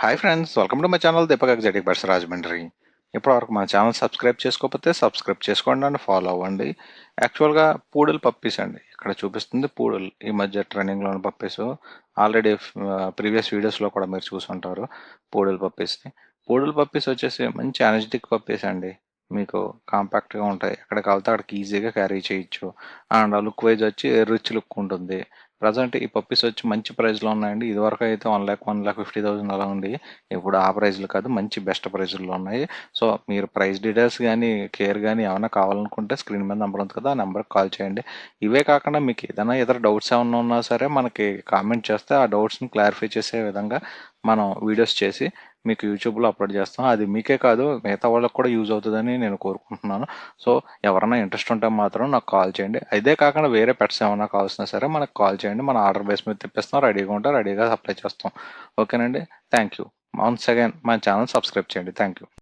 Hi friends, welcome to my channel Deepak exotic birds Rajahmundry. ఇప్పటివరకు మా channel subscribe చేసుకోకపోతే subscribe చేసుకోండి అండ్ ఫాలో అవ్వండి. యాక్చువల్గా పూడల్ పప్పీస్ అండి. ఇక్కడ చూపిస్తుంది పూడల్. ఈ మధ్య ట్రెండింగ్లో ఉన్న పప్పీస్. ఆల్రెడీ ప్రీవియస్ వీడియోస్లో కూడా మీరు చూసుంటారు పూడల్ పప్పీస్ని. పూడల్ పప్పీస్ వచ్చేసి మంచి ఎనర్జెటిక్ పప్పీస్ అండి. మీకు కాంపాక్ట్గా ఉంటాయి. ఎక్కడికి వెళ్తే అక్కడికి ఈజీగా క్యారీ చేయొచ్చు. అండ్ లుక్ వైజ్ వచ్చి రిచ్ లుక్ ఉంటుంది. ప్రజెంట్ ఈ పప్పీస్ వచ్చి మంచి ప్రైస్లో ఉన్నాయండి. ఇదివరకు అయితే 1,00,000 1,50,000 అలా ఉంది. ఇప్పుడు ఆ ప్రైజ్లు కాదు, మంచి బెస్ట్ ప్రైజుల్లో ఉన్నాయి. సో మీరు ప్రైస్ డీటెయిల్స్ కానీ కేర్ కానీ ఏమైనా కావాలనుకుంటే స్క్రీన్ మీద నెంబర్ ఉంది కదా, ఆ నెంబర్కి కాల్ చేయండి. ఇవే కాకుండా మీకు ఏదైనా ఇతర డౌట్స్ ఏమైనా ఉన్నా సరే మనకి కామెంట్ చేస్తే ఆ డౌట్స్ని క్లారిఫై చేసే విధంగా మనం వీడియోస్ చేసి మీకు యూట్యూబ్లో అప్లోడ్ చేస్తాం. అది మీకే కాదు, మిగతా వాళ్ళకి కూడా యూజ్ అవుతుందని నేను కోరుకుంటున్నాను. సో ఎవరైనా ఇంట్రెస్ట్ ఉంటే మాత్రం నాకు కాల్ చేయండి. అదే కాకుండా వేరే పెట్స్ ఏమైనా కావాల్సినా సరే మనకు కాల్ చేయండి. మన ఆర్డర్ బేస్ మీద తెప్పిస్తాం, రెడీగా ఉంటే రెడీగా సప్లై చేస్తాం. ఓకేనండి. Thank you. వన్స్ అగైన్ మా ఛానల్ సబ్స్క్రైబ్ చేయండి. Thank you.